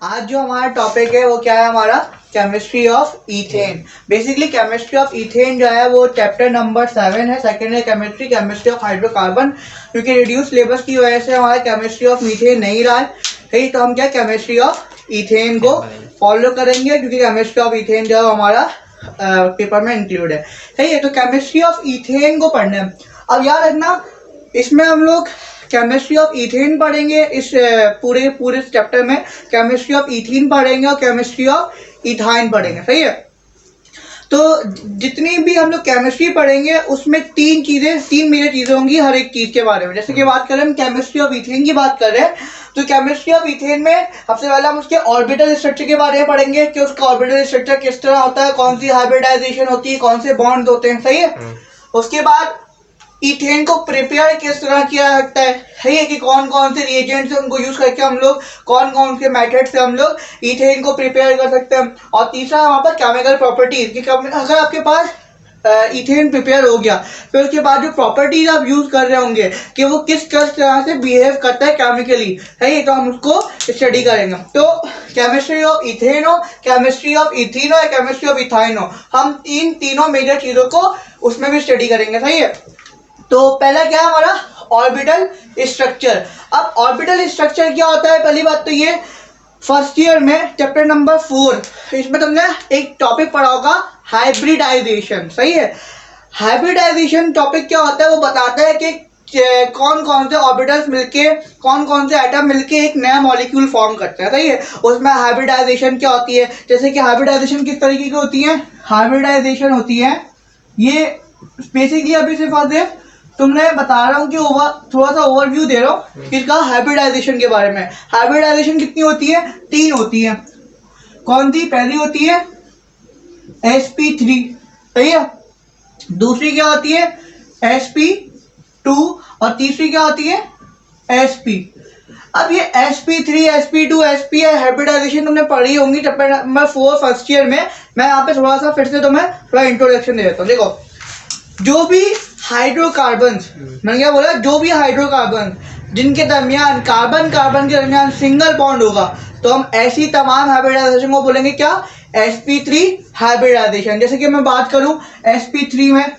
आज जो हमारा टॉपिक है वो क्या है हमारा chemistry of ethane. Basically chemistry of ethane जो है वो चैप्टर नंबर 7 है। सेकेंड है केमिस्ट्री केमिस्ट्री ऑफ हाइड्रोकार्बन। क्योंकि रिड्यूस सिलेबस की वजह से हमारा केमिस्ट्री ऑफ मीथेन नहीं रहा है, तो हम क्या केमिस्ट्री ऑफ इथेन को फॉलो करेंगे, क्योंकि केमिस्ट्री ऑफ इथेन जो हमारा पेपर में इंक्लूड है। सही है, तो केमिस्ट्री ऑफ इथेन को पढ़ना है। अब याद रखना, इसमें हम लोग केमिस्ट्री ऑफ इथेन पढ़ेंगे, इस पूरे चैप्टर में केमिस्ट्री ऑफ इथीन पढ़ेंगे और केमिस्ट्री ऑफ इथाइन पढ़ेंगे। सही है, तो जितनी भी हम लोग केमिस्ट्री पढ़ेंगे उसमें तीन मेजर चीजें होंगी हर एक चीज के बारे में। जैसे कि बात करें हम केमिस्ट्री ऑफ इथेन की बात कर रहे हैं, तो केमिस्ट्री ऑफ इथेन में सबसे पहले हम उसके ऑर्बिटल स्ट्रक्चर के बारे में पढ़ेंगे कि उसका ऑर्बिटल स्ट्रक्चर किस तरह होता है, कौन सी हाइब्रिडाइजेशन होती है, कौन से बॉन्ड होते हैं। सही है, उसके बाद इथेन को प्रिपेयर किस तरह किया जाता है, सही है, कि कौन कौन से रिएजेंट्स हैं उनको यूज करके हम लोग कौन कौन से मेथड से हम लोग इथेन को प्रिपेयर कर सकते हैं। और तीसरा वहाँ पर केमिकल प्रॉपर्टीज कि अगर आपके पास इथेन प्रिपेयर हो गया, फिर उसके बाद जो प्रॉपर्टीज आप यूज कर रहे होंगे कि वो किस तरह से बिहेव करता है केमिकली, सही है, तो हम उसको स्टडी करेंगे। तो केमिस्ट्री ऑफ इथेन हो, केमिस्ट्री ऑफ इथीन हो या केमिस्ट्री ऑफ इथाइन हो, हम तीनों मेजर चीजों को उसमें भी स्टडी करेंगे। सही है, तो पहला क्या है हमारा ऑर्बिटल स्ट्रक्चर। अब ऑर्बिटल स्ट्रक्चर क्या होता है, पहली बात तो ये फर्स्ट ईयर में चैप्टर नंबर 4 इसमें तुमने एक टॉपिक पढ़ा होगा हाइब्रिडाइजेशन। सही है, हाइब्रिडाइजेशन टॉपिक क्या होता है, वो बताता है कि कौन कौन से ऑर्बिटल्स मिलके, कौन कौन से एटम मिलके एक नया मॉलिक्यूल फॉर्म करते हैं। सही है, उसमें हाइब्रिडाइजेशन क्या होती है, जैसे कि हाइब्रिडाइजेशन किस तरीके की होती है, हाइब्रिडाइजेशन होती है ये बेसिकली अभी सिर्फ तुमने बता रहा हूँ कि थोड़ा सा ओवरव्यू दे रहा हूँ इसका हाइब्रिडाइजेशन के बारे में। हाइब्रिडाइजेशन कितनी होती है, 3 होती है। कौन सी, पहली होती है sp3, सही है, दूसरी क्या होती है sp2 और तीसरी क्या होती है sp। अब ये sp3 sp2 sp हाइब्रिडाइजेशन तुमने पढ़ी होंगी चैप्टर नंबर 4 फर्स्ट ईयर में। मैं यहाँ पे थोड़ा सा फिर से तुम्हें थोड़ा इंट्रोडक्शन दे देता हूँ। देखो, जो भी हाइड्रोकार्बन, मैंने क्या बोला, जो भी हाइड्रोकार्बन जिनके दरमियान कार्बन कार्बन के दरमियान सिंगल बॉन्ड होगा, तो हम ऐसी तमाम हाइब्रिडाइजेशन को बोलेंगे क्या, sp3 हाइब्रिडाइजेशन। जैसे कि मैं बात करूं sp3 में,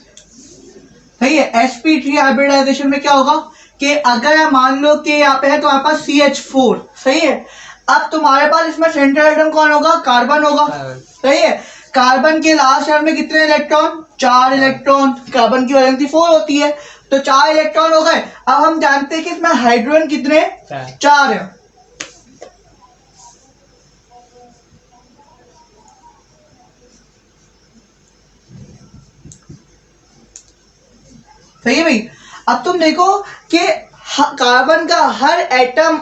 सही है, sp3 हाइब्रिडाइजेशन में क्या होगा कि अगर मान लो कि यहाँ पे है तो हमारे पास CH4, सही है। अब तुम्हारे पास इसमें सेंट्रल एटम कौन होगा, कार्बन होगा, सही है। कार्बन के लास्ट शेल में कितने इलेक्ट्रॉन, 4 इलेक्ट्रॉन, कार्बन की वैलेंसी 4 होती है, तो 4 इलेक्ट्रॉन हो गए। अब हम जानते हैं कि इसमें हाइड्रोजन कितने, 4 है। सही है भाई। अब तुम देखो कि कार्बन का हर एटम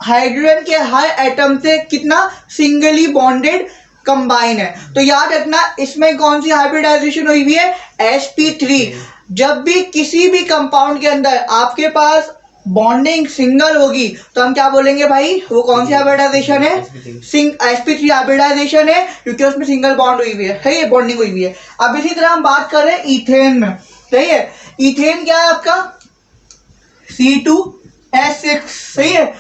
हाइड्रोजन के हर एटम से कितना सिंगली बॉन्डेड कंबाइन है। तो याद रखना इसमें कौन सी हाइब्रिडाइजेशन हुई हुई है, sp3। जब भी किसी भी कंपाउंड के अंदर आपके पास बॉन्डिंग सिंगल होगी तो हम क्या बोलेंगे भाई, वो कौन सी हाइब्रिडाइजेशन है, sp3 हाइब्रिडाइजेशन है, क्योंकि उसमें सिंगल बॉन्ड हुई हुई है, सही है, बॉन्डिंग हुई हुई है। अब इसी तरह हम बात कर रहे हैं इथेन में। सही है, इथेन क्या है आपका C2H6, सही है।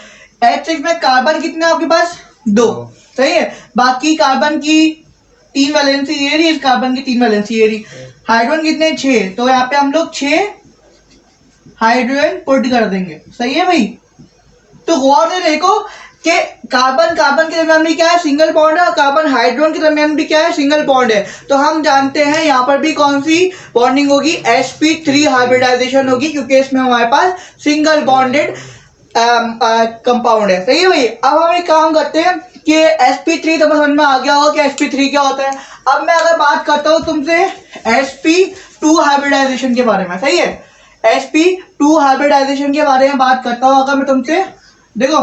H6 में कार्बन कितने आपके पास, 2, सही है। बाकी कार्बन की 3 वैलेंसी ये रही, इस कार्बन की 3 वैलेंसी ये रही। हाइड्रोजन कितने, 6, तो यहाँ पे हम लोग 6 हाइड्रोजन पुट कर देंगे। सही है भाई, तो गौर से देखो कि कार्बन कार्बन के दरमियान भी क्या है, सिंगल बॉन्ड है, और कार्बन हाइड्रोजन के दरमियान भी क्या है, सिंगल बॉन्ड है। तो हम जानते हैं यहाँ पर भी कौन सी बॉन्डिंग होगी, sp3 हाइब्रिडाइजेशन होगी, क्योंकि इसमें हमारे पास सिंगल बॉन्डेड कंपाउंड है। सही है भाई। अब हम एक काम करते हैं कि sp3 तो समझ में आ गया होगा कि sp3 क्या होता है। अब मैं अगर बात करता हूँ तुमसे sp2 हाइब्रिडाइजेशन के बारे में, सही है, sp2 हाइब्रिडाइजेशन के बारे में बात करता हूँ अगर मैं तुमसे, देखो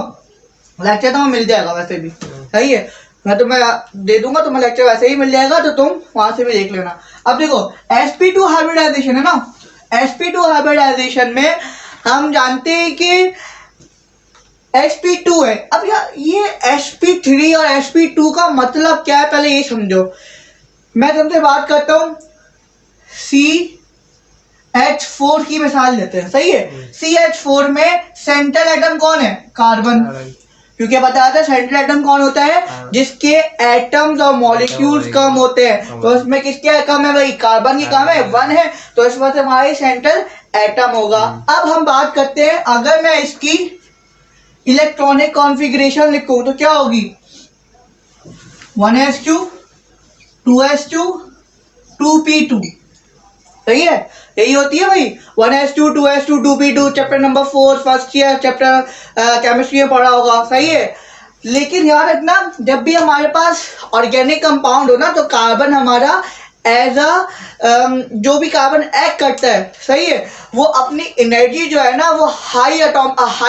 लेक्चर तो मिल जाएगा वैसे भी, सही है, मैं तुम्हें दे दूंगा, तुम्हें लेक्चर वैसे ही मिल जाएगा, तो तुम वहां से भी देख लेना। अब देखो sp2 हाइब्रिडाइजेशन है ना, sp2 हाइब्रिडाइजेशन में हम जानते हैं कि sp2 है। अब यार ये sp3 और sp2 का मतलब क्या है, पहले ये समझो। मैं तुमसे बात करता हूँ CH4 की मिसाल लेते हैं, सही है। CH4 में सेंट्रल एटम कौन है, कार्बन, क्योंकि बताया था सेंट्रल एटम कौन होता है, जिसके एटम्स और मॉलिक्यूल्स कम होते हैं। तो इसमें किसके कम है भाई, कार्बन की कम है, 1 है, तो इस वजह से हमारी सेंट्रल एटम होगा। अब हम बात करते हैं, अगर मैं इसकी इलेक्ट्रॉनिक कॉन्फ़िगरेशन लिखूं तो क्या होगी, 1s2 2s2 2p2, सही है, यही होती है भाई 1s2 2s2 2p2। Chapter number 4 first year chapter chemistry में पढ़ा होगा, सही है। लेकिन याद रखना, जब भी हमारे पास ऑर्गेनिक कंपाउंड हो ना, तो कार्बन हमारा एज जो भी कार्बन एक्ट करता है, सही है, वो अपनी एनर्जी जो है ना वो हाई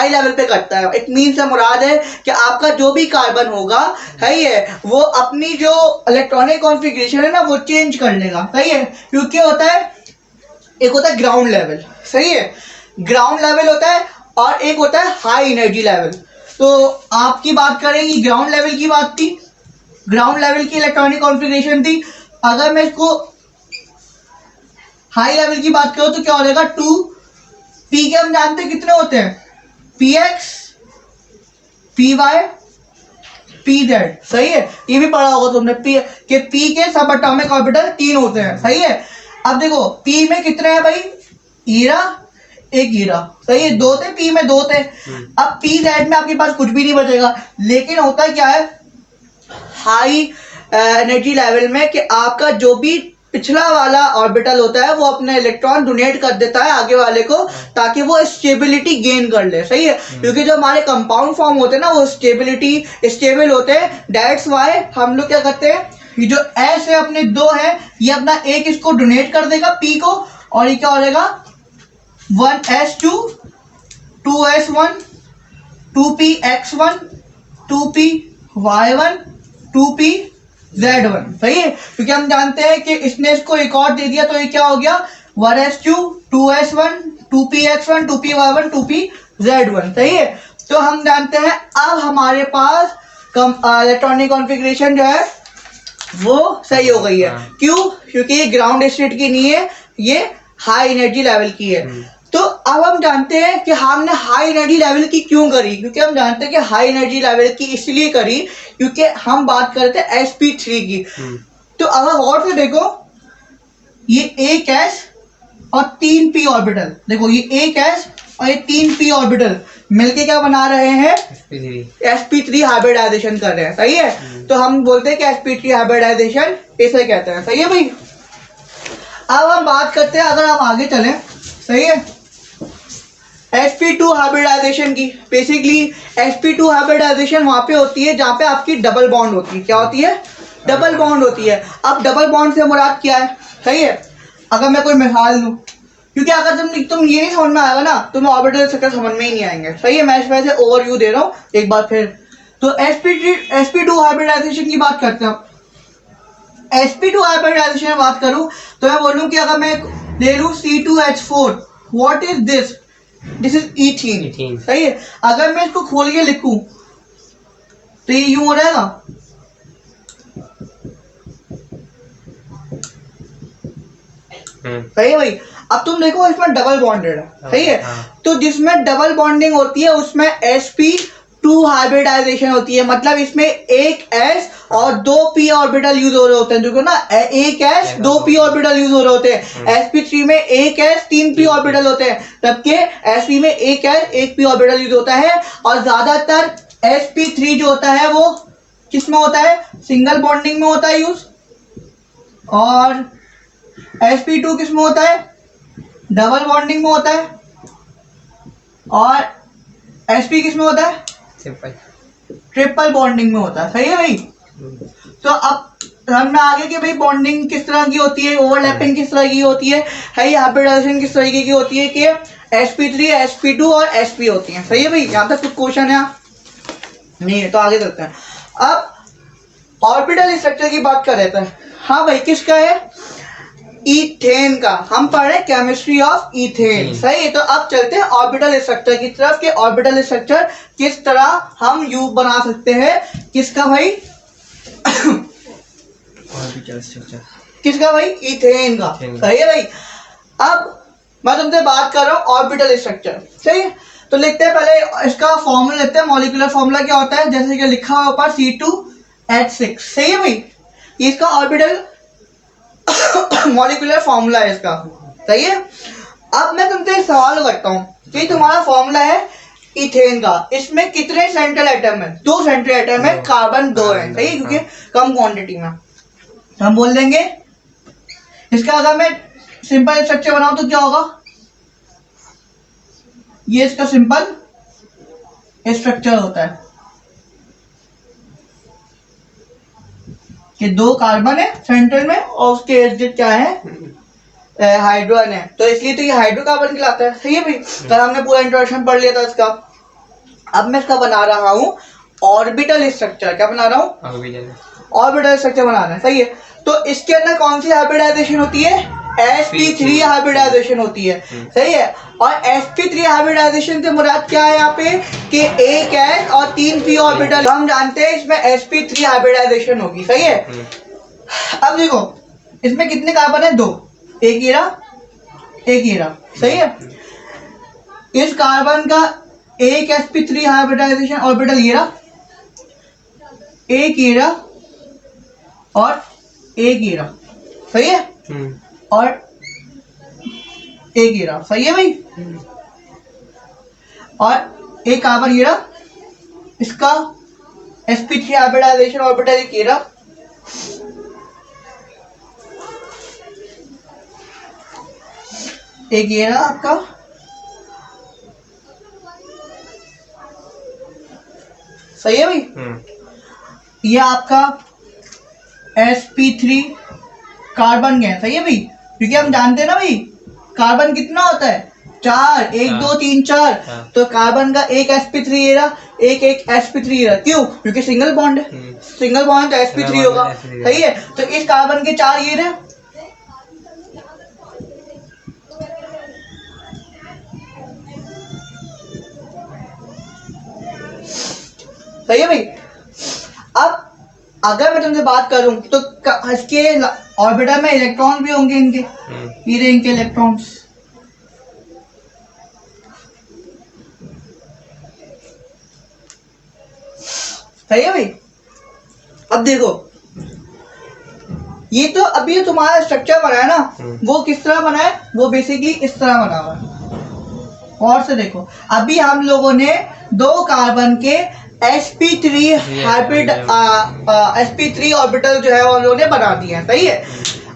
लेवल पे करता है। इट मीन से मुराद है कि आपका जो भी कार्बन होगा, सही है, वो अपनी जो इलेक्ट्रॉनिक कॉन्फ़िगरेशन है ना वो चेंज कर लेगा, सही है। क्योंकि होता है, एक होता है ग्राउंड लेवल, सही है, ग्राउंड लेवल होता है, और एक होता है हाई एनर्जी लेवल। तो आपकी बात करेंगी, ग्राउंड लेवल की बात थी, ग्राउंड लेवल की इलेक्ट्रॉनिक कॉन्फ़िगरेशन थी। अगर मैं इसको हाई लेवल की बात करूं तो क्या हो जाएगा, 2p के हम जानते हैं कितने होते हैं, px py pz, सही है, ये भी पढ़ा होगा तुमने कि p के सब एटॉमिक ऑर्बिटल 3 होते हैं, सही है। अब देखो p में कितने हैं भाई, हीरा, एक हीरा, सही है, 2 थे, p में 2 थे। अब pz में आपके पास कुछ भी नहीं बचेगा। लेकिन होता क्या है हाई एनर्जी लेवल में, कि आपका जो भी पिछला वाला ऑर्बिटल होता है वो अपने इलेक्ट्रॉन डोनेट कर देता है आगे वाले को, ताकि वो स्टेबिलिटी गेन कर ले, सही है। क्योंकि जो हमारे कंपाउंड फॉर्म होते हैं ना वो स्टेबल होते हैं। दैट्स वाई हम लोग क्या करते हैं, ये जो एस है अपने 2 है, ये अपना एक इसको डोनेट कर देगा पी को, और ये क्या हो जाएगा 1s2 2s1 2px1 2py1 2pz1, सही है। क्योंकि हम जानते हैं कि इसने इसको एक और दे दिया, तो ये क्या हो गया 1s2 2s1 2px1 2py1 2pz1, सही है। तो हम जानते हैं अब हमारे पास इलेक्ट्रॉनिक कॉन्फ़िगरेशन जो है वो सही हो गई है। क्यों, क्योंकि ये ग्राउंड स्टेट की नहीं है, ये हाई एनर्जी लेवल की है। तो अब हम जानते हैं कि हमने हाई एनर्जी लेवल की क्यों करी, क्योंकि हम जानते हैं कि हाई एनर्जी लेवल की इसलिए करी क्योंकि हम बात करते हैं sp3 की। तो अगर गौर से देखो, ये एक s और 3 p ऑर्बिटल, देखो ये एक s और ये 3 p ऑर्बिटल मिलके क्या बना रहे हैं, sp3 हाइब्रिडाइजेशन कर रहे हैं, सही है। तो हम बोलते हैं कि sp3 हाइब्रिडाइजेशन इसे कहते हैं, सही है भाई। अब हम बात करते हैं, अगर हम आगे चलें, सही है, sp2 हाइब्रिडाइजेशन की। बेसिकली sp2 हाइब्रिडाइजेशन वहां पे होती है जहां पे आपकी डबल बॉन्ड होती है। क्या होती है, डबल बॉन्ड होती है। अब डबल बॉन्ड से मुराद क्या है, सही है। अगर मैं कोई मिसाल दूं, क्योंकि अगर तुम ये नहीं समझ में आएगा ना, तुम्हें ऑर्बिटल स्ट्रक्चर समझ में ही नहीं आएंगे, सही है। मैं इस वजह से ओवरव्यू दे रहा हूँ एक बार फिर। तो sp2 हाइब्रिडाइजेशन की बात करते हैं। sp2 हाइब्रिडाइजेशन में बात करूं तो मैं बोलूं कि अगर मैं ले लूं C2H4, what is this, this is ethene, सही है। अगर मैं इसको खोल के लिखूं तो ये यूं हो रहेगा, सही है भाई। अब तुम देखो इसमें डबल बॉन्डेड है, सही है। तो जिसमें डबल बॉन्डिंग होती है उसमें sp2 हाइब्रिडाइजेशन होती है, मतलब इसमें एक s और 2 p ऑर्बिटल यूज हो रहे होते हैं, जो ना एक s 2 p ऑर्बिटल यूज हो रहे होते हैं। sp3 में एक s 3 p ऑर्बिटल होते हैं, जबकि sp में एक s 1 p ऑर्बिटल यूज होता है। और ज्यादातर sp3 जो होता है वो किस में होता है, सिंगल बॉन्डिंग में होता है यूज, और sp2 किस में होता है, डबल बॉन्डिंग में होता है, और sp किस में होता है, ट्रिपल बॉन्डिंग में होता है, सही है भाई। तो अब हमने आगे कि भाई बॉन्डिंग किस तरह की होती है, ओवरलैपिंग किस तरह की होती है, हाइब्रिडाइजेशन किस तरीके की होती है, कि sp3 sp2 और sp होती है, सही है भाई। यहाँ तक कुछ क्वेश्चन है नहीं है, तो आगे चलते हैं। अब ऑर्बिटल स्ट्रक्चर की बात कर रहे थे, हाँ भाई किसका है, ईथेन का। हम पढ़ रहे केमिस्ट्री ऑफ ईथेन, सही है। तो अब चलते हैं ऑर्बिटल स्ट्रक्चर की तरफ, कि ऑर्बिटल स्ट्रक्चर किस तरह हम यू बना सकते हैं, किसका भाई ऑर्बिटल स्ट्रक्चर किसका भाई, ईथेन का, सही है भाई। अब मैं तुमसे बात कर रहा हूँ ऑर्बिटल स्ट्रक्चर, सही है। तो लिखते हैं पहले इसका फॉर्मूला लिखते हैं। मॉलिक्यूलर फॉर्मूला क्या होता है, जैसे कि लिखा हुआ ऊपर C2H6, सही है भाई, ये इसका ऑर्बिटल मॉलिक्यूलर फॉर्मूला है इसका, सही है। अब मैं तुमसे एक सवाल करता हूँ कि तुम्हारा फॉर्मूला है इथेन का, इसमें कितने सेंट्रल एटम है? 2 सेंट्रल एटम है, कार्बन 2 है, सही है, क्योंकि कम क्वांटिटी में। हम बोल देंगे इसका अगर मैं सिंपल स्ट्रक्चर बनाऊं तो क्या होगा, ये इसका सिंपल स्ट्रक्चर होता है कि 2 कार्बन है सेंटर में और उसके इर्द क्या है, हाइड्रोजन है, तो इसलिए तो ये हाइड्रोकार्बन कहलाता है, सही है भाई। कल हमने पूरा इंट्रोडक्शन पढ़ लिया था इसका। अब मैं इसका बना रहा हूँ ऑर्बिटल स्ट्रक्चर। क्या बना रहा हूँ? ऑर्बिटल स्ट्रक्चर बनाना है, सही है। तो इसके अंदर कौन सी हाइब्रिडाइजेशन होती है? sp3 हाइब्रिडाइजेशन होती है, सही है। और sp3 हाइब्रिडाइजेशन से मुराद क्या है यहाँ पे कि एक S और 3 p ऑर्बिटल, हम जानते हैं इसमें sp3 हाइब्रिडाइजेशन होगी, सही है। अब देखो इसमें कितने कार्बन है? 2, एक ये रहा, सही है। इस कार्बन का एक sp3 हाइब्रिडाइजेशन ऑर्बिटल ये रहा, एक ये रहा और एक ये रहा, सही है, और एक ये रहा, सही है भाई। और एक कार्बन ये रहा, इसका sp3 हाइब्रिडाइजेशन ऑर्बिटल एक ये रहा, एक ये रहा आपका, सही है भाई। ये आपका sp3 कार्बन गया, सही है भाई, क्योंकि हम जानते हैं ना भाई कार्बन कितना होता है? 4, 1 2 3 4, तो कार्बन का एक sp3 ये रहा, एक sp3 ये रहा, क्यों? क्योंकि सिंगल बॉन्ड है, सिंगल बॉन्ड तो sp3 होगा, सही है। तो इस कार्बन के 4 ये रहे, सही है भाई। अब अगर मैं तुमसे बात करूं तो इसके ऑर्बिटल में इलेक्ट्रॉन भी होंगे इनके, ये रहे इनके इलेक्ट्रॉन्स, सही है भाई। अब देखो ये तो अभी तुम्हारा स्ट्रक्चर बना है ना, वो किस तरह बना है? वो बेसिकली इस तरह बना हुआ है। और से देखो अभी हम लोगों ने 2 कार्बन के sp3 हाइब्रिड sp3 ऑर्बिटल जो है वो लोगों ने बना दिया है, सही है।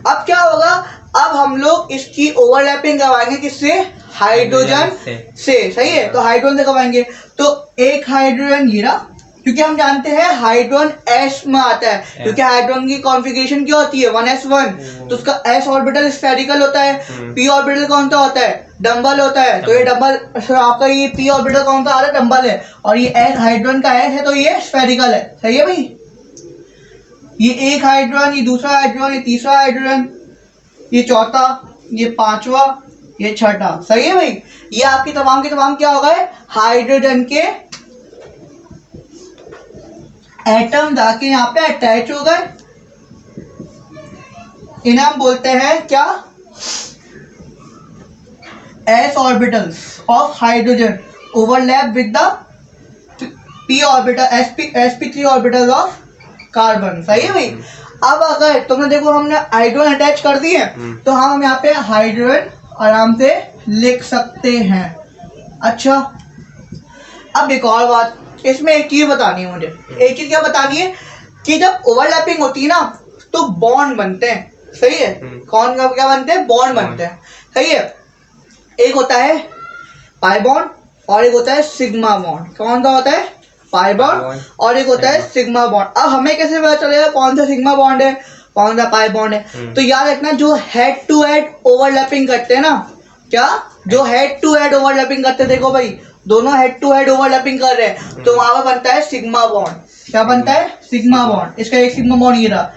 अब क्या होगा, अब हम लोग इसकी ओवरलैपिंग करवाएंगे किससे? हाइड्रोजन से, सही है। तो हाइड्रोजन से करवाएंगे, तो एक हाइड्रोजन ये रहा, क्योंकि हम जानते हैं हाइड्रोजन s में आता है, क्योंकि हाइड्रोजन की कॉन्फ़िगरेशन क्या होती है? 1s1, तो उसका s ऑर्बिटल स्फेरिकल होता है, p ऑर्बिटल कौन सा होता है? डंबल होता है। तो ये डंबल आपका ये p ऑर्बिटल कौन सा आ रहा है? डंबल है, और ये s हाइड्रोजन का s है, तो ये स्फेरिकल है, सही है भाई। ये एक हाइड्रोजन, ये दूसरा हाइड्रोजन, ये तीसरा हाइड्रोजन, ये चौथा, ये पांचवा, ये छठा, सही है भाई। ये आपकी तमाम के तमाम क्या हो गए? हाइड्रोजन के एटम जाके यहाँ पे अटैच हो गए, इन्हें हम बोलते हैं क्या? s orbitals of hydrogen overlap with the p orbital sp3 orbital of carbon, सही है भाई। अब अगर तुमने देखो हमने हाइड्रोजन अटैच कर दिए, तो हम यहाँ पे हाइड्रोजन आराम से लिख सकते हैं। अच्छा, अब एक और बात, इसमें एक चीज बतानी है मुझे। एक चीज क्या बतानी है कि जब ओवरलैपिंग होती है ना तो बॉन्ड बनते हैं, सही है। कौन का क्या बनते हैं? बॉन्ड बनते हैं, सही है। एक होता है पाई बॉन्ड और एक होता है सिग्मा बॉन्ड। कौन सा होता है? पाई बॉन्ड और एक होता है सिग्मा बॉन्ड। अब हमें कैसे पता चलेगा कौन सा सिग्मा बॉन्ड है कौन सा पाई बॉन्ड है? तो याद रखना जो हेड टू हेड ओवरलैपिंग करते हैं ना, क्या जो हेड टू हेड ओवरलैपिंग करते हैं, देखो भाई दोनों हेड टू हेड ओवरलैपिंग कर रहे हैं, तो वहां पर बनता है सिग्मा बॉन्ड। क्या बनता है? Sigma bond. इसका एक सिग्मा बॉन्ड ये रहा,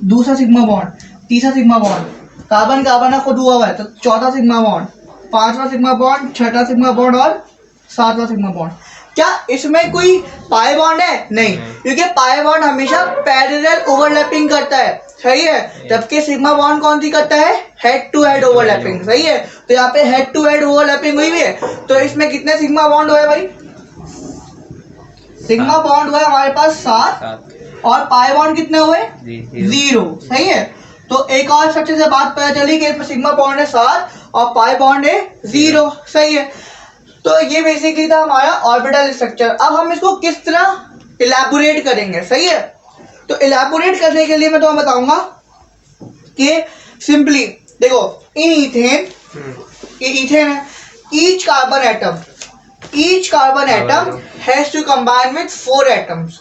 दूसरा सिग्मा बॉन्ड, तीसरा सिग्मा बॉन्ड, कार्बन कार्बन खुद हुआ है तो चौथा सिग्मा बॉन्ड, पांचवा सिग्मा बॉन्ड, छठा सिग्मा बॉन्ड और सातवां सिग्मा बॉन्ड। क्या इसमें कोई पाई बॉन्ड है? नहीं, क्योंकि पाई बॉन्ड हमेशा पैरेलल ओवरलैपिंग करता है, सही है, जबकि सिग्मा बॉन्ड कौन सी करता है, हेड टू हेड ओवरलैपिंग, सही है। तो यहाँ पे हेड टू हेड ओवरलैपिंग हुई है, तो इसमें कितने सिग्मा बॉन्ड हुए भाई, सिग्मा बॉन्ड हुए हमारे पास 7 और पाई बॉन्ड कितने हुए 0, सही है। तो एक और स्ट्रक्चर से बात पता चली कि इसमें सिग्मा बॉन्ड है 7 और पाई बॉन्ड है 0, सही है। तो ये बेसिकली था हमारा ऑर्बिटल स्ट्रक्चर। अब हम इसको किस तरह इलैबोरेट करेंगे, सही है। तो इलैबोरेट करने के लिए मैं तुम्हें बताऊंगा कि सिंपली देखो, इन इथेन, ये इथेन है, each carbon atom has to combine with 4 atoms,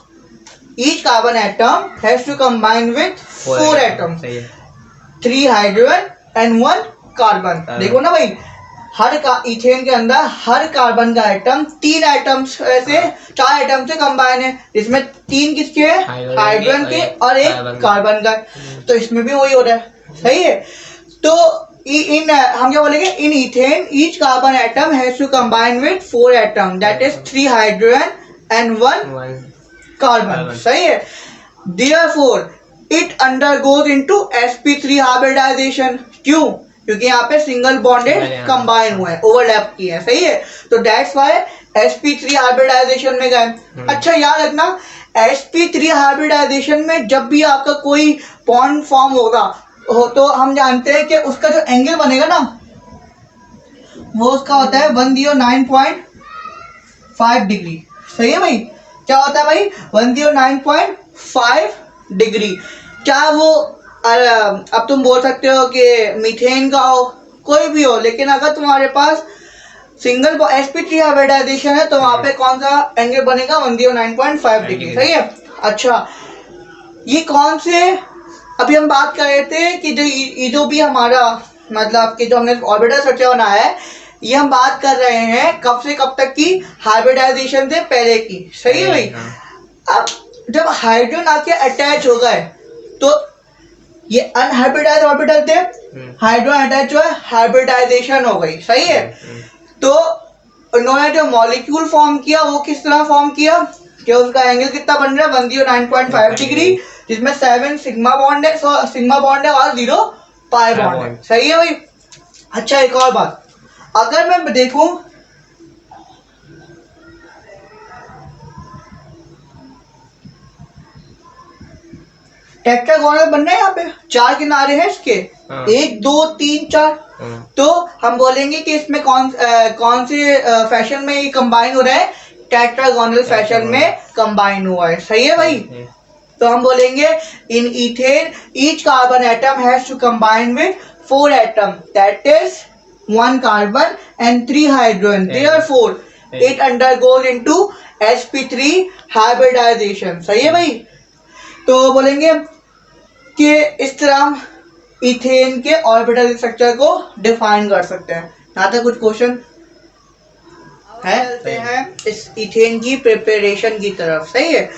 each carbon atom has to combine with 4 atoms, 3 hydrogen and 1 carbon. देखो ना भाई, हर का इथेन के अंदर हर कार्बन का एटम 3 एटम्स ऐसे 4 एटम से कंबाइन है, जिसमें 3 किसके हैं, हाइड्रोजन के और 1 कार्बन का। तो इसमें भी वही हो रहा है, सही है। तो इन हम क्या बोलेंगे, in ethane each carbon atom has to combine with 4 atom, that is 3 hydrogen and 1 carbon, सही है। Therefore it undergoes into sp3 hybridization. क्यों, क्योंकि यहाँ पे सिंगल बॉन्डेड कंबाइन हुए हैं, ओवरलैप किए हैं, सही है। तो दैट्स व्हाई sp3 हाइब्रिडाइजेशन में गए। अच्छा याद रखना, sp3 हाइब्रिडाइजेशन में जब भी आपका कोई बॉन्ड फॉर्म होगा हो, तो हम जानते हैं कि उसका जो एंगल बनेगा ना, वो उसका होता है 109.5 डिग्री, सही है भाई। क्या होता है भाई, 109.5 डिग्री। क्या वो अब तुम बोल सकते हो कि मीथेन का हो, कोई भी हो, लेकिन अगर तुम्हारे पास सिंगल sp3 हाइब्रिडाइजेशन है तो वहां पे कौन सा एंगल बनेगा, 109.5 डिग्री, सही है। अच्छा, ये कौन से, अभी हम बात कर रहे थे कि जो भी हमारा मतलब कि जो हमने ऑर्बिटल स्ट्रक्चर बनाया है, ये हम बात कर रहे हैं कब से कब तक की, हाइब्रिडाइजेशन से पहले की, सही है भाई। अब जब हाइड्रोजन आके अटैच हो गए तो ये अनहाइब्रिडाइज्ड ऑर्बिटल थे, हाइड्रोजन अटैच हुआ, हाइब्रिडाइजेशन हो गई, सही है। तो उन्होंने जो मॉलिक्यूल फॉर्म किया वो किस तरह फॉर्म किया कि उसका एंगल कितना बन रहा है, 109.5 डिग्री, जिसमें 7 सिग्मा बॉन्ड है, सिग्मा बॉन्ड है और 0 पाई बॉन्ड है, सही है भाई। अच्छा, एक और बात, अगर मैं देखूं टेट्रागोनल बन रहा है, यहाँ पे 4 किनारे हैं इसके, 1 2 3 4, तो हम बोलेंगे कि इसमें कौन से फैशन में ये कंबाइन हो रहा है, टेट्रागोनल फैशन में कंबाइन हुआ है, सही है भाई। तो हम बोलेंगे in ethane each carbon atom has to combine with 4 atom, that is 1 carbon and 3 hydrogen, therefore it undergoes into sp3 hybridization, सही है भाई। तो बोलेंगे कि इस तरह इथेन के ऑर्बिटल स्ट्रक्चर को डिफाइन कर सकते हैं। यहाँ तक कुछ क्वेश्चन है इस इथेन की प्रिपरेशन की तरफ, सही है।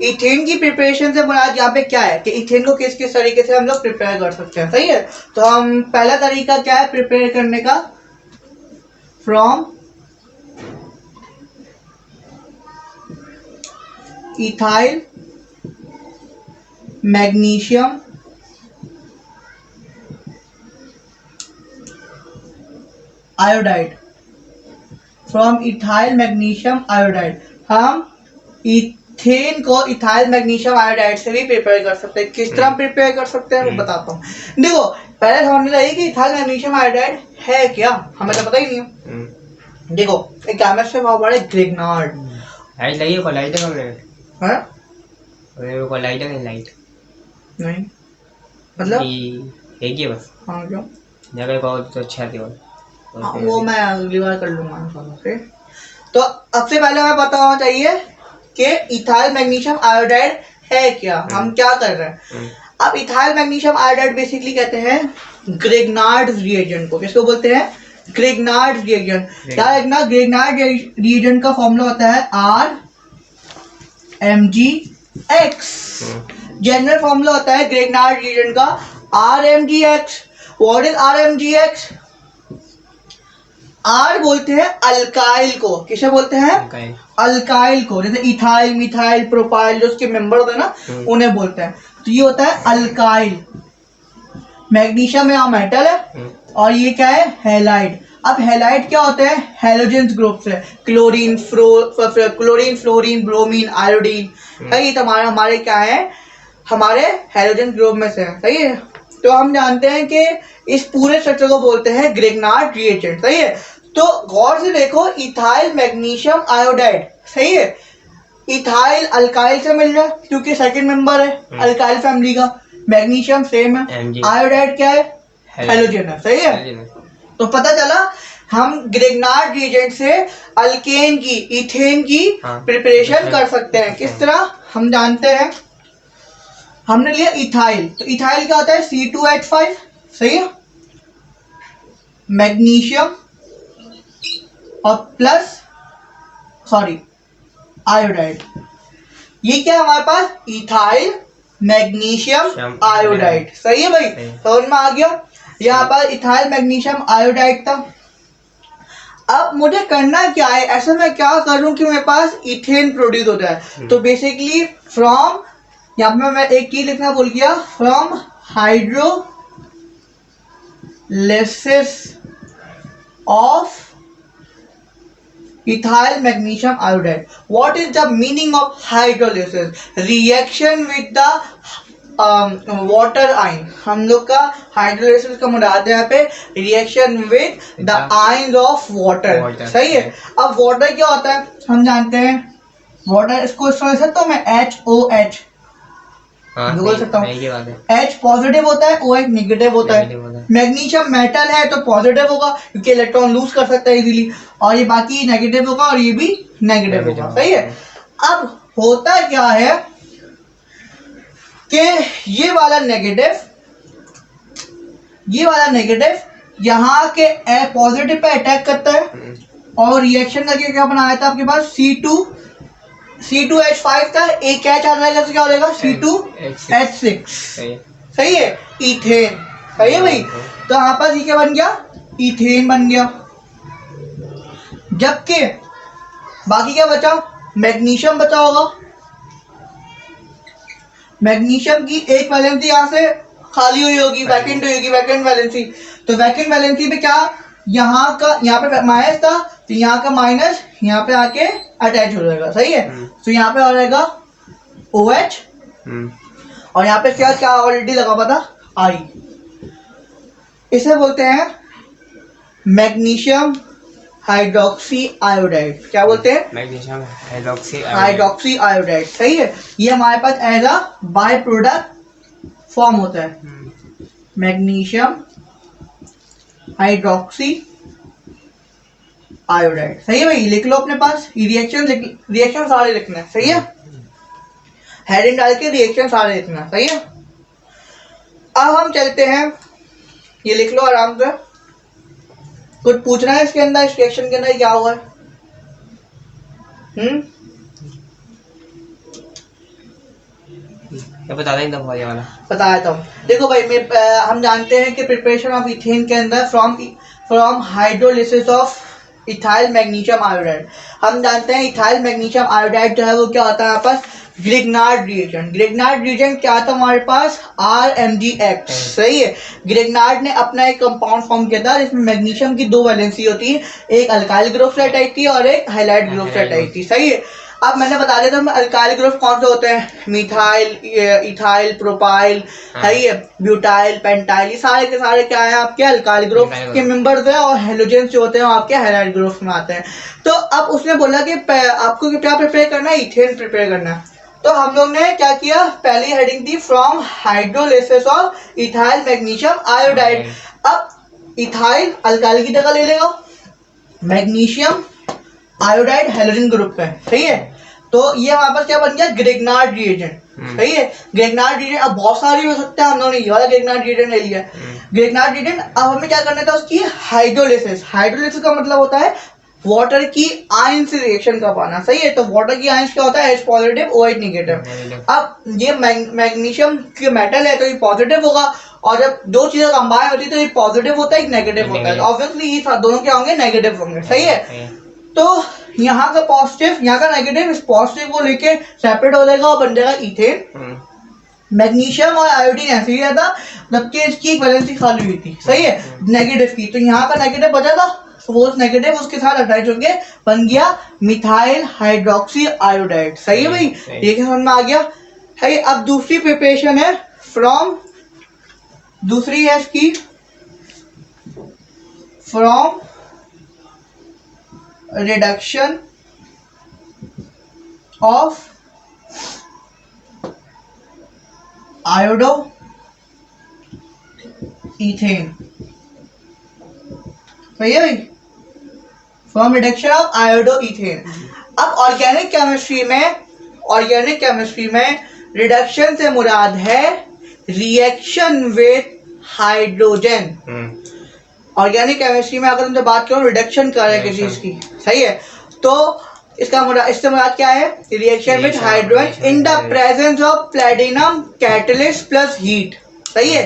इथेन की प्रिपरेशन से मुराद यहाँ पे क्या है कि इथेन को किस किस तरीके से हम लोग प्रिपेयर कर सकते हैं, सही है। तो हम पहला तरीका क्या है प्रिपेयर करने का, from ethyl magnesium iodide, from ethyl magnesium iodide. हम इथेन को इथाइल मैग्नीशियम आयोडाइड से भी प्रिपेयर कर सकते हैं। किस तरह प्रिपेयर कर सकते हैं वो बताता हूँ। देखो, पहले समझना चाहिए कि इथाइल मैग्नीशियम आयोडाइड है क्या, हमें तो पता ही नहीं है। देखो, एक केमिस्ट है, वहाँ बड़े ग्रिग्नार्ड लाइट लगी है, लाइट है हैं? को लाइट है, लाइट नहीं मतलब एक ही बस। हाँ, क्यों? जगह बहुत तो अच्छा थी वो मैं अगली बार कर लूंगा। से तो अब से पहले हमें पता होना चाहिए कि इथाइल मैग्नीशियम आयोडाइड है क्या, हम क्या कर रहे हैं। अब इथाइल मैग्नीशियम आयोडाइड बेसिकली कहते हैं ग्रिग्नार्ड रिएजेंट को। किसको बोलते हैं, ग्रिग्नार्ड रिएजेंट। क्या रखना, ग्रिग्नार्ड रिएजेंट का फॉर्मूला होता है RMgX। जनरल फॉर्मूला होता है ग्रिग्नार्ड रिएजेंट का RMgX। What is RMgX? R बोलते हैं अल्काइल को। किसे बोलते हैं, अल्काइल को। जैसे इथाइल, मिथाइल, प्रोपाइल जो उसके मेंबर होते हैं ना, उन्हें बोलते हैं। तो ये होता है अल्काइल। मैग्नीशियम यहाँ मेटल है और ये क्या है, हैलाइड। अब हैलाइड क्या होते हैं, हैलोजेंस ग्रुप से, क्लोरीन फ्लोरीन ब्रोमीन आयोडीन, सही है। तो हमारे क्या है, हमारे हैलोजन ग्रुप में से है, सही है। तो हम जानते हैं कि इस पूरे स्ट्रक्चर को बोलते हैं ग्रिग्नार्ड रिएजेंट, सही है। तो गौर से देखो, इथाइल मैग्नीशियम आयोडाइड, सही है। इथाइल अल्काइल से मिल रहा है क्योंकि सेकंड मेंबर है अल्काइल फैमिली का, मैग्नीशियम सेम है, आयोडाइड क्या है, हैलोजन है, सही है। तो पता चला हम ग्रिग्नार्ड रिएजेंट से अल्केन की, इथेन की प्रिपरेशन कर सकते हैं। किस तरह, हम जानते हैं, हमने लिया इथाइल, तो इथाइल क्या होता है, C2H5, सही है, मैग्नीशियम और प्लस आयोडाइड। ये क्या है हमारे पास, इथाइल मैग्नीशियम आयोडाइड, सही है भाई, समझ में आ गया। यहाँ पर इथाइल मैग्नीशियम आयोडाइड था। अब मुझे करना क्या है, ऐसा मैं क्या करूं कि मेरे पास इथेन प्रोड्यूस होता है। तो बेसिकली फ्रॉम, यहाँ पे मैं एक चीज लिखना भूल गया, from hydrolysis of ethyl magnesium iodide. What is the meaning of hydrolysis? Reaction with the water ion. हम लोग का हाइड्रोलिसिस का मुराद है यहाँ पे reaction with the ions of water, सही है। अब वाटर क्या होता है, हम जानते हैं वाटर, इसको इस तरह से तो मैं HOH बोल सकता हूँ, H पॉजिटिव होता है, OH नेगेटिव होता है। मैग्नीशियम मेटल है तो पॉजिटिव होगा क्योंकि इलेक्ट्रॉन लूज कर सकता है इजीली, और ये बाकी नेगेटिव होगा और ये भी नेगेटिव होगा, सही है। अब होता क्या है कि ये वाला नेगेटिव यहाँ के पॉजिटिव पे अटैक करता है और रिएक्शन करके क्या बनाया था आपके पास, C2H5 था, एक H आ जाएगा तो क्या हो जाएगा, C2H6, सही है, इथेन, सही है भाई। तो यहाँ पर ये क्या बन गया, इथेन बन गया। जबकि बाकी क्या बचा, मैग्नीशियम बचा होगा, मैग्नीशियम की एक वैलेंसी यहाँ से खाली हुई होगी, वैकेंट हुई होगी, वैकेंट वैलेंसी। तो वैकेंट वैलेंसी पे क्या, यहाँ पे माइनस था तो यहाँ का माइनस यहाँ पे आके अटैच हो जाएगा, सही है। तो यहाँ पे हो जाएगा OH और यहाँ पे क्या ऑलरेडी लगा हुआ था I। इसे बोलते हैं मैग्नीशियम हाइड्रोक्सी आयोडाइड। क्या बोलते हैं, मैग्नीशियम हाइड्रोक्सी आयोडाइड, सही है। ये हमारे पास as a byproduct form होता है, मैग्नीशियम हाइड्रोक्सी आयोडाइड, सही है भाई। लिख लो अपने पास, रिएक्शन सारे लिखना है, सही है, हेडिंग डाल के रिएक्शन सारे लिखना, सही है। अब हम चलते हैं, ये लिख लो आराम से, कुछ पूछना है इसके अंदर, इस रिएक्शन के अंदर क्या हुआ है, बता दें एकदम वाला बताया था। देखो भाई, हम जानते हैं कि प्रिपरेशन ऑफ इथेन के अंदर from hydrolysis of ethyl magnesium iodide, हम जानते हैं इथाइल मैग्नीशियम आयोडाइड जो है वो क्या होता है यहाँ पर, ग्रिग्नार्ड रिएजेंट क्या था हमारे पास, RMgX, सही है। ग्रिग्नार्ड ने अपना एक कंपाउंड फॉर्म किया था जिसमें मैग्नीशियम की दो वैलेंसी होती है, एक अल्काइल ग्रुप से अटैच थी और एक हैलाइड ग्रुप से अटैच थी, सही है। अब मैंने बता दिया था अल्काइल ग्रुप कौन से होते हैं, मिथाइल, इथाइल, प्रोपाइल, सही है, ब्यूटाइल, पेंटाइल, ये सारे के सारे क्या है आपके अल्काइल ग्रुप के मेंबर्स हैं, और हेलोजेंस जो होते हैं आपके हैलाइड ग्रुप में आते हैं। तो अब उसने बोला कि आपको क्या प्रिपेयर करना है, इथेन प्रिपेयर करना है। तो हम लोग ने क्या किया, पहली हेडिंग थी from hydrolysis of ethyl magnesium iodide. अब इथाइल अल्काइल की जगह ले लेगा, मैग्नीशियम आयोडाइड हैलोजन ग्रुप का है, सही है। तो ये हमारे पास क्या बन गया, ग्रिग्नार्ड रिएजेंट, सही है। ग्रिग्नार्ड रिएजेंट अब बहुत सारी हो सकते हैं, हम लोगों ने ये वाला ग्रिग्नार्ड रिएजेंट ले लिया। ग्रिग्नार्ड रिएजेंट अब हमें क्या करना था, उसकी हाइड्रोलिसिस का मतलब होता है वाटर की आयन से रिएक्शन का पाना, सही है। तो वाटर की आयन क्या होता है, H पॉजिटिव OH नेगेटिव। अब ये मैग्नीशियम के मेटल है तो ये पॉजिटिव होगा, और जब दो चीजें कंबाइन होती है तो ये पॉजिटिव होता है, एक नेगेटिव होता है, ऑब्वियसली ये दोनों क्या होंगे, नेगेटिव होंगे, सही है। तो यहाँ का पॉजिटिव यहाँ का नेगेटिव इस पॉजिटिव को लेके सेपरेट हो जाएगा और बन जाएगा इथेन। मैग्नीशियम और आयोडीन ऐसे ही रहता, जबकि इसकी एक वैलेंसी खाली हुई थी, सही है, नेगेटिव की। तो यहाँ का नेगेटिव बचा था, तो वो नेगेटिव उसके साथ अटैच होंगे, बन गया मिथाइल हाइड्रोक्सी आयोडाइड। सही है भाई, ये समझ में आ गया है। अब दूसरी प्रिपरेशन है दूसरी है इसकी from reduction of iodo ethane. सही है भाई, from reduction of iodo ethane. अब ऑर्गेनिक केमिस्ट्री में रिडक्शन से मुराद है reaction with hydrogen. Organic chemistry में अगर तुमसे बात करूं रिडक्शन कर रहे किसी चीज की, सही है, तो इससे मुराद क्या है, reaction with hydrogen in the presence of platinum catalyst plus heat. सही है।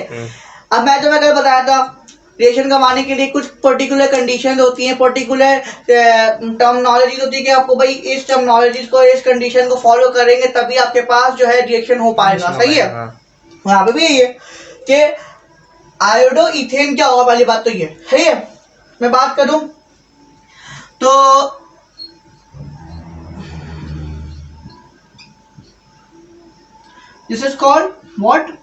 अब मैं तुम्हें कल बताया था रिएक्शन करवाने के लिए कुछ पर्टिकुलर कंडीशन होती हैं, पर्टिकुलर टर्मिनोलॉजी होती है कि आपको भाई इस टर्मिनोलॉजी को, इस कंडीशन को फॉलो करेंगे तभी आपके पास जो है रिएक्शन हो पाएगा। सही है। वहां पे भी यही है कि आयोडो इथेन क्या होगा, पहली बात तो ये है। मैं बात करूं तो this is called what,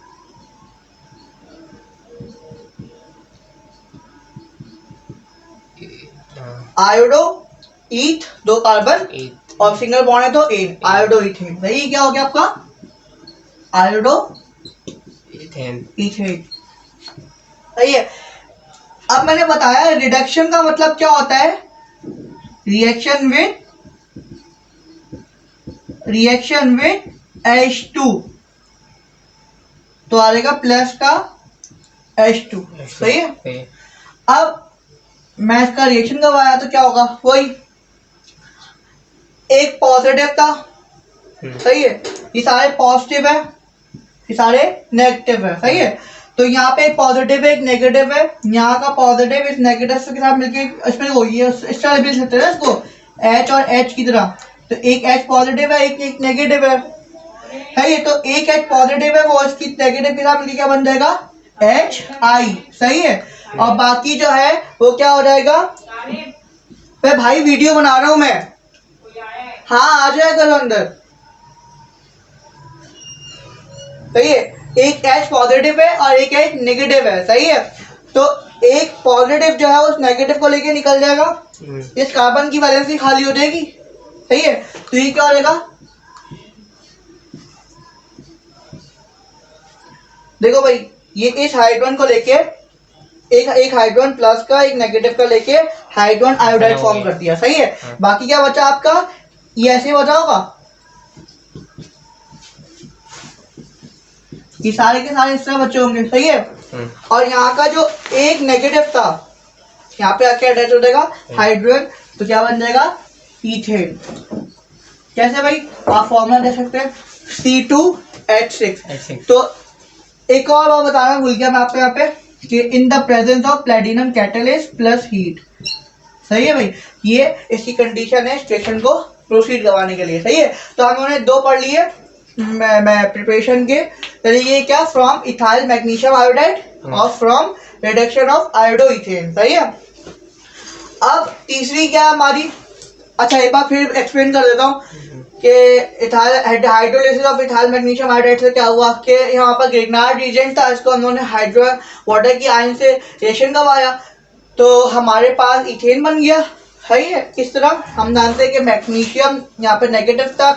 iodo eth, 2 carbon और सिंगल बॉन्ड है तो एन, आयोडो इथेन। सही, क्या हो गया आपका आयोडो इथेन। सही है। अब मैंने बताया रिडक्शन का मतलब क्या होता है, रिएक्शन विद H2, तो आएगा प्लस का H2। सही है। अब मैं इसका रिएक्शन करवाया तो क्या होगा, वही एक पॉजिटिव था, सही है, ये सारे पॉजिटिव है, ये सारे नेगेटिव है। सही है। तो यहाँ पे एक पॉजिटिव है, एक नेगेटिव है, यहाँ का पॉजिटिव इस नेगेटिव के साथ मिलके इसमें वही है, इस तरह भी सकते हैं इसको H और H की तरह। तो एक H पॉजिटिव है, एक नेगेटिव है ये, तो एक H पॉजिटिव है वो इसकी नेगेटिव के साथ मिलके क्या बन जाएगा, HI। सही है। और बाकी जो है वो क्या हो जाएगा, भाई वीडियो बना रहा हूं मैं, हाँ आ जाएगा अंदर। सही है। एक H पॉजिटिव है और एक H नेगेटिव है। सही है। तो एक पॉजिटिव जो है उस नेगेटिव को लेके निकल जाएगा, इस कार्बन की वैलेंसी खाली हो जाएगी। सही है। तो ये क्या हो जाएगा, देखो भाई ये इस हाइड्रोजन को लेके एक हाइड्रोजन प्लस का एक नेगेटिव का लेके हाइड्रोजन आयोडाइड फॉर्म कर दिया। सही है। बाकी क्या बचा आपका, ये ऐसे बचा होगा, ये सारे के सारे इस तरह बचे होंगे। सही है। और यहाँ का जो एक नेगेटिव था यहाँ पे आके अटैच हो जाएगा हाइड्रोजन, तो क्या बन जाएगा इथेन। कैसे भाई, आप फॉर्मूला दे सकते हैं C2H6। तो एक और बात बताना भूल गया मैं आपको यहाँ पे कि इन the presence of platinum catalyst plus heat. सही है भाई, ये इसकी कंडीशन है स्टेशन को प्रोसीड करवाने के लिए। सही है। तो हमने 2 पढ़ लिए मैं प्रिपरेशन के तरीके, क्या फ्रॉम इथाइल मैग्नीशियम आयोडाइड और from reduction of iodo ethane. सही है। अब तीसरी क्या हमारी, अच्छा एक बार फिर एक्सप्लेन कर देता हूँ कि hydrolysis of ethyl magnesium iodide से क्या हुआ कि यहाँ पर ग्रिग्नार्ड रीजेंट था, इसको हमने हाइड्रो वाटर की आयन से रिएक्शन करवाया तो हमारे पास इथेन बन गया। है किस तरह, हम जानते हैं कि मैग्नीशियम यहाँ पे नेगेटिव था,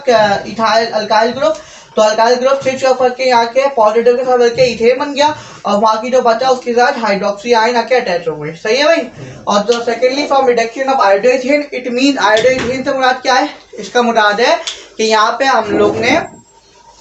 इथाइल अल्काइल ग्रुप, तो अल्काइल ग्रुप स्विच ऑफ करके यहाँ के पॉजिटिव के साथ मिलके इथेन बन गया और वहाँ की जो बचा उसके साथ हाइड्रोक्सी आयन आके अटैच हो गए। सही है भाई। और जो secondly from reduction of iodo ethane, it mean iodo ethane से मुराद क्या है, इसका मुराद है कि यहाँ पे हम लोग ने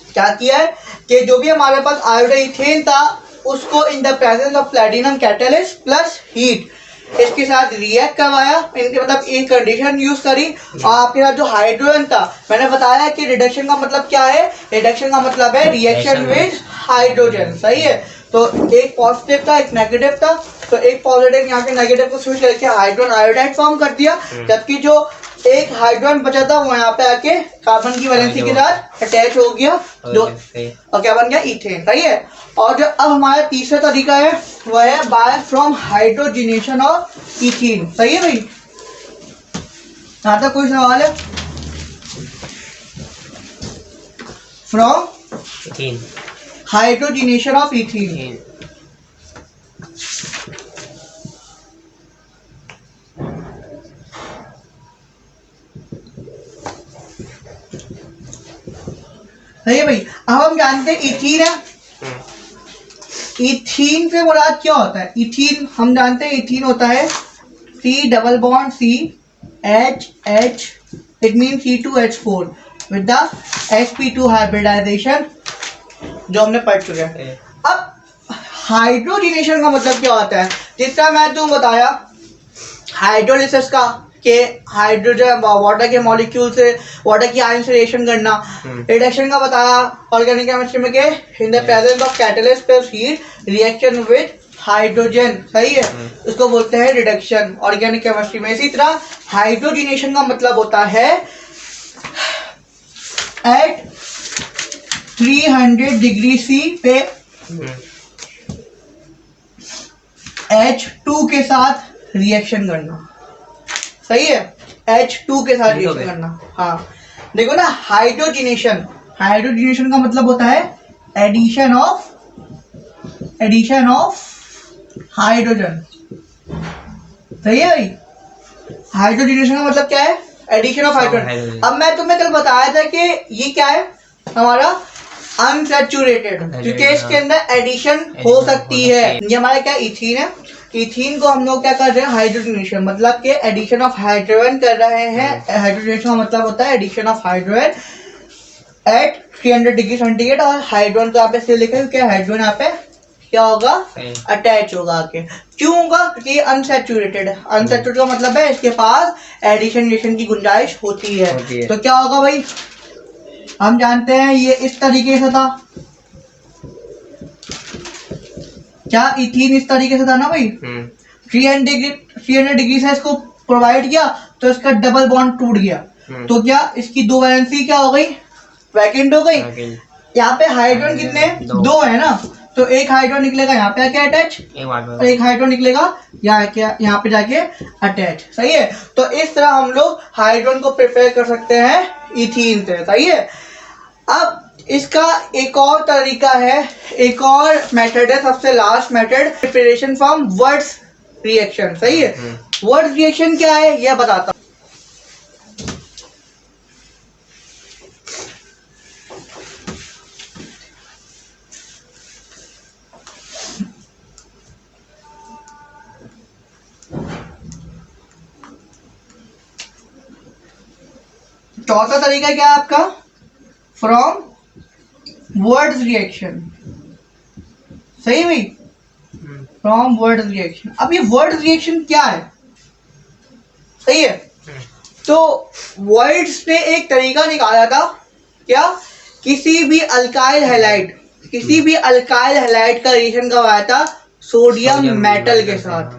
क्या किया है कि जो भी हमारे पास आयोडो इथेन था उसको इन the presence of platinum catalyst plus heat इसके साथ रिएक्ट करवाया, इनके मतलब एक कंडीशन यूज करी और आपके साथ जो हाइड्रोजन था, मैंने बताया कि रिडक्शन का मतलब क्या है, रिडक्शन का मतलब है रिएक्शन विद हाइड्रोजन। सही है। तो एक पॉजिटिव था एक नेगेटिव था, तो एक पॉजिटिव यहाँ के नेगेटिव को स्विच करके हाइड्रोजन आयोडाइड फॉर्म कर दिया, जबकि जो एक हाइड्रोजन बचा था वो यहाँ पे आके कार्बन की वैलेंसी के साथ अटैच हो गया, जो सही है। और क्या बन गया, इथेन। सही है। और जो अब हमारा तीसरा तरीका है वह है by from hydrogenation of ethene. सही है भाई, यहाँ तक कोई सवाल है? फ्रॉम तीन हाइड्रोजिनेशन ऑफ इथीन। तीन सही है भाई। अब हम जानते हैं इथीन है, इथीन से मुराद क्या होता है? इथीन हम जानते हैं इथीन होता है C double bond C H it mean C2H4 with the sp2 hybridization, जो हमने पढ़ चुके हैं। अब हाइड्रोजिनेशन का मतलब क्या होता है? जितना मैं तुम बताया हाइड्रोलिसिस का, के हाइड्रोजन वाटर के मॉलिक्यूल से वाटर की आयन से रिएक्शन करना, रिडक्शन का बताया ऑर्गेनिक केमिस्ट्री में के इन the presence of catalyst proceed reaction with hydrogen. सही है, उसको बोलते हैं रिडक्शन ऑर्गेनिक केमिस्ट्री में। इसी तरह हाइड्रोजिनेशन का मतलब होता है एट 300 डिग्री C पे H2 के साथ रिएक्शन करना। सही है, H2 के साथ रिएक्शन करना। हाँ देखो ना, हाइड्रोजिनेशन, हाइड्रोजिनेशन का मतलब होता है एडिशन ऑफ हाइड्रोजन। सही है भाई, हाइड्रोजिनेशन का मतलब क्या है? Addition of hydrogen. अब मैं तुम्हें कल बताया था कि ये क्या है हमारा अनसैचुरेटेड, क्योंकि इसके अंदर एडिशन हो सकती है। ये हमारा क्या इथीन है, इथीन को हम लोग क्या कर रहे हैं? हाइड्रोजनेशन, मतलब कि एडिशन ऑफ हाइड्रोजन कर रहे हैं। हाइड्रोजनेशन का मतलब होता है addition of hydrogen at 300 degree centigrade. और हाइड्रोजन तो यहाँ पे लिखा है क्योंकि हाइड्रोजन यहाँ पे क्या होगा? अटैच होगा आके। क्यों होगा? क्योंकि अनसैचुरेटेड है। अनसैचुरेटेड का मतलब है इसके पास एडिशन की गुंजाइश होती है। तो क्या होगा भाई? हम जानते हैं ये इस तरीके से था, क्या इथीन इस तरीके से था ना भाई? 300 डिग्री से इसको प्रोवाइड किया तो इसका डबल बॉन्ड टूट गया, तो क्या इसकी दो वैलेंसी क्या हो गई? वैकेंट हो गई। यहाँ पे हाइड्रोजन कितने? दो है ना, तो एक हाइड्रोजन निकलेगा यहाँ पे आके अटैच, और एक हाइड्रोजन निकलेगा यहाँ पे जाके अटैच। सही है, तो इस तरह हम लोग हाइड्रोजन को प्रिपेयर कर सकते हैं इथीन से। सही है। अब इसका एक और तरीका है, एक और मेथड है, सबसे last method, preparation from words reaction. सही है, वर्ड्स रिएक्शन क्या है यह बताता हूं। चौथा तरीका क्या है आपका? From words reaction. सही भाई, फ्रॉम वर्ड्स रिएक्शन। अब ये वर्ड्स रिएक्शन क्या है? सही है, तो वर्ड्स ने एक तरीका निकाला था, क्या? किसी भी अल्काइल हैलाइड का रिएक्शन करवाया था सोडियम मेटल के साथ।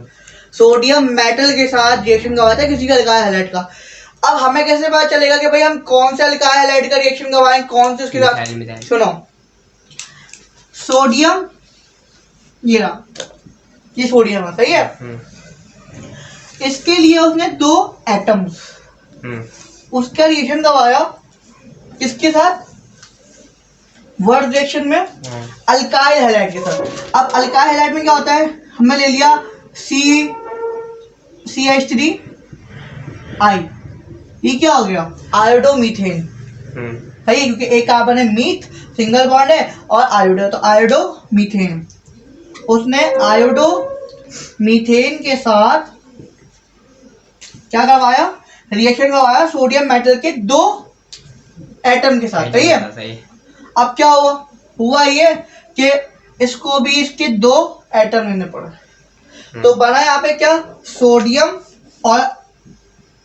सोडियम मेटल के साथ रिएक्शन करवाया था किसी का अल्काइल हैलाइड का। अब हमें कैसे पता चलेगा कि भाई हम कौन से अल्काइल हैलाइड का रिएक्शन करवाएं, कौन से उसके साथ? सुनो, सोडियम ये सोडियम है। सही है, इसके लिए उसने दो एटम्स उसका रिएक्शन करवाया किसके साथ? वर्ड रिएक्शन में अल्काइल हैलाइड के साथ। अब अल्काइल हैलाइड में क्या होता है? हमने ले लिया CH3I, ये क्या हो गया? आयोडोमीथेन। सही है, क्योंकि एक कार्बन है, मीथ सिंगल बॉन्ड है, और आयोडो, तो आयोडोमीथेन। उसने आयोडोमीथेन के साथ क्या करवाया? रिएक्शन करवाया सोडियम मेटल के दो एटम के साथ। सही है, अब क्या हुआ ये कि इसको भी इसके दो एटम लेने पड़े, तो बना यहाँ पे क्या? सोडियम और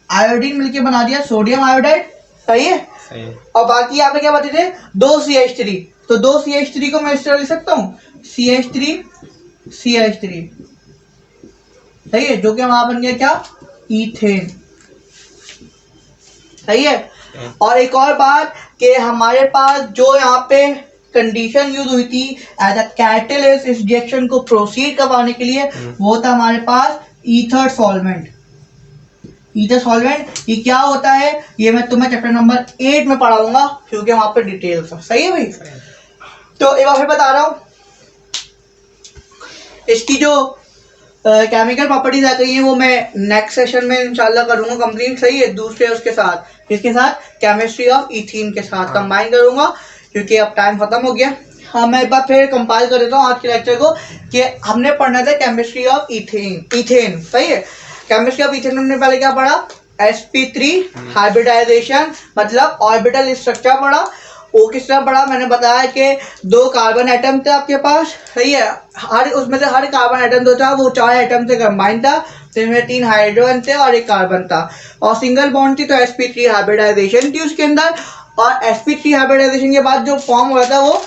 आयोडीन मिलके बना दिया सोडियम आयोडाइड। सही है, और बाकी यहाँ पे क्या बचे थे? दो CH3, तो दो CH3 को मैं इस तरह लिख सकता हूँ CH3। सही है, जो कि वहां बन गया क्या? इथेन। सही है। और एक और बात कि हमारे पास जो यहाँ पे कंडीशन यूज हुई थी एज अ कैटलिस्ट इस रिएक्शन को प्रोसीड करवाने के लिए, वो था हमारे पास ईथर सॉल्वेंट। ईथर सॉल्वेंट ये क्या होता है ये मैं तुम्हें चैप्टर नंबर 8 में पढ़ाऊंगा, क्योंकि वहां पर डिटेल्स है। सही है भाई। तो एक बार फिर बता रहा हूँ, इसकी जो केमिकल प्रॉपर्टीज आ गई हैं वो मैं नेक्स्ट सेशन में इंशाल्लाह करूंगा कंप्लीट। सही है। दूसरे उसके साथ इसके साथ केमिस्ट्री ऑफ इथीन के साथ कंबाइन करूंगा, क्योंकि अब टाइम खत्म हो गया। हाँ, मैं एक बार फिर कंपाइल कर देता हूँ आज के लेक्चर को कि हमने पढ़ना था केमिस्ट्री ऑफ इथेन। सही है। केमिस्ट्री ऑफ इथेन हमने पहले क्या पढ़ा, sp3 हाइब्रिडाइजेशन मतलब ऑर्बिटल स्ट्रक्चर पढ़ा। वो किस तरह पढ़ा, मैंने बताया कि 2 कार्बन एटम थे आपके पास। सही है। हर उसमें से हर कार्बन एटम जो था वो 4 एटम से कंबाइन था, जिसमें 3 हाइड्रोजन थे और 1 कार्बन था, और सिंगल बॉन्ड थी, तो sp3 हाइब्रिडाइजेशन थी उसके अंदर। और sp3 हाइब्रिडाइजेशन के बाद जो फॉर्म हुआ था वो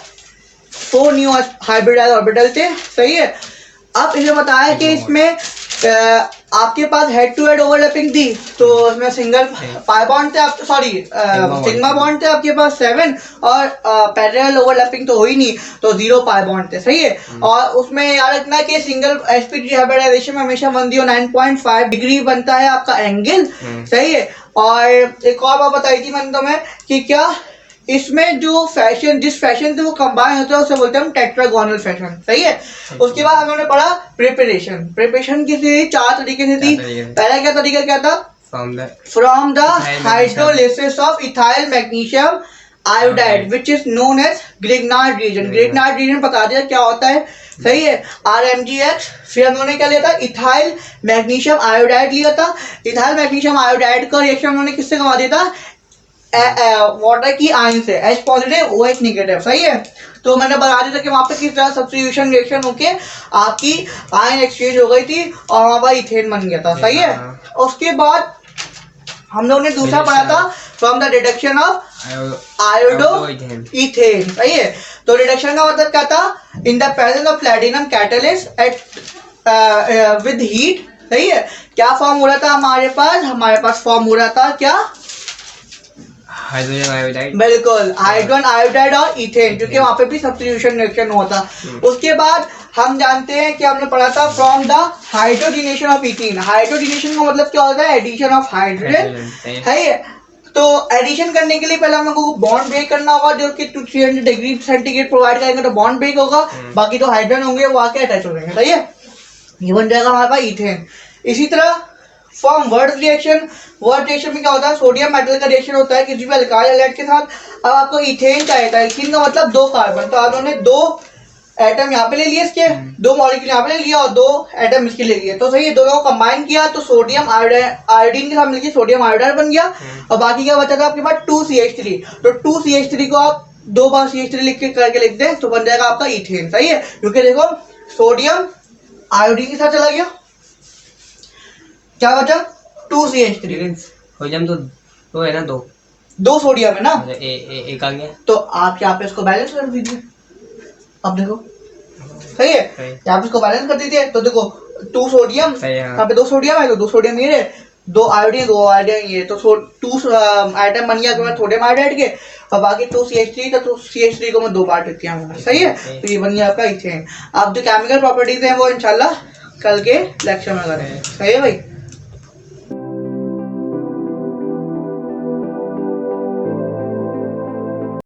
4 न्यू हाइब्रिडाइज ऑर्बिटल थे। सही है। अब इसे बताया कि इसमें आपके पास हेड टू हेड ओवरलैपिंग थी, तो उसमें सिंगल पाई बॉन्ड थे, आप सॉरी सिग्मा बॉन्ड थे आपके पास 7, और पैरेलल ओवरलैपिंग तो हुई नहीं, तो 0 पाई बॉन्ड थे। सही है। और उसमें याद रखना कि सिंगल sp3 हाइब्रिडाइजेशन में हमेशा 109.5 डिग्री बनता है आपका एंगल। सही है। और एक और बात बताई थी मैंने तुम्हें कि क्या इसमें जो फैशन जिस फैशन से वो कंबाइन होता है उसे बोलते हैं हम टेट्रागोनल फैशन। सही है। उसके बाद हमने पढ़ा प्रिपरेशन की थी 4 तरीके से थी। पहला क्या तरीका क्या था, from the hydrolysis of ethyl magnesium iodide which is known as Grignard reagent. Grignard reagent बता दिया क्या होता है। सही है। RMGX। फिर हमने क्या लिया था, इथाइल मैग्नीशियम आयोडाइड लिया था। इथाइल मैग्नीशियम आयोडाइड का रिएक्शन उन्होंने किससे करवा दिया था, वाटर की आयन से, H पॉजिटिव OH निगेटिव। सही है। तो मैंने बता दिया था कि वहां पे किस तरह सब्स्टिट्यूशन रिएक्शन होके आपकी आयन एक्सचेंज हो गई थी और वहां पर इथेन बन गया था। सही है। उसके बाद हम लोगों ने दूसरा पढ़ा था from the reduction of iodo ethane. सही है। तो रिडक्शन का मतलब क्या था, in the presence of platinum catalyst at with heat. सही है। क्या फॉर्म हो रहा था हमारे पास फॉर्म हो रहा था क्या, हाइड्रोजन आयोडाइड। बिल्कुल, हाइड्रोजन आयोडाइड और इथेन, क्योंकि वहां पे भी सब्स्टिट्यूशन रिएक्शन हुआ था। उसके बाद हम जानते हैं कि हमने पढ़ा था from the hydrogenation of ethene. Hydrogenation का मतलब क्या होता है, एडिशन ऑफ हाइड्रोजन। है। तो एडिशन करने के लिए पहले हम लोगों को बॉन्ड ब्रेक करना होगा, जो कि 300 डिग्री सेंटीग्रेड प्रोवाइड करेंगे तो बॉन्ड ब्रेक होगा, बाकी तो हाइड्रोजन होंगे वो आके अटैच हो जाएंगे। सही है। ये बन जाएगा हमारे पास इथेन। इसी तरह फॉर्म वर्ड रिएक्शन में क्या होता है, सोडियम मेटल का रिएक्शन होता है किसी भी अल्काइल हैलाइड के साथ। अब आपको इथेन चाहिए था, इथेन का मतलब 2 कार्बन, तो आप लोगों ने 2 एटम यहाँ पे ले लिए, इसके 2 मॉलिक्यूल यहाँ पे ले लिया और 2 एटम इसके ले लिए। तो सही है, दोनों को कंबाइन किया तो सोडियम आयोडीन के साथ मिलकर सोडियम आयोडाइड बन गया। और बाकी क्या बचा था आपके पास 2CH3। तो 2CH3 को आप 2 बार CH3 लिख के करके लिख दें तो बन जाएगा आपका इथेन। सही है। क्योंकि देखो सोडियम आयोडीन के साथ चला गया, क्या बचा 2CH3। सोडियम तो है ना, 2 सोडियम है ना, एक आ गया, तो आप यहाँ पे इसको बैलेंस कर दीजिए। अब देखो सही है, यहाँ पे इसको बैलेंस कर दीजिए तो देखो 2 सोडियम, यहाँ पे 2 सोडियम है तो 2 सोडियम ये 2 आयोडीन 2 आयोडीन ये, तो 2 आइटम बन गया सोडियम आयोडाइड के, और बाकी 2CH3 था तो CH3 को मैं 2 बार टिक किया। सही है। तो ये बन गया आपका इथेन। अब जो केमिकल प्रॉपर्टीज है वो इंशाल्लाह कल के लेक्चर में करेंगे। सही है भाई।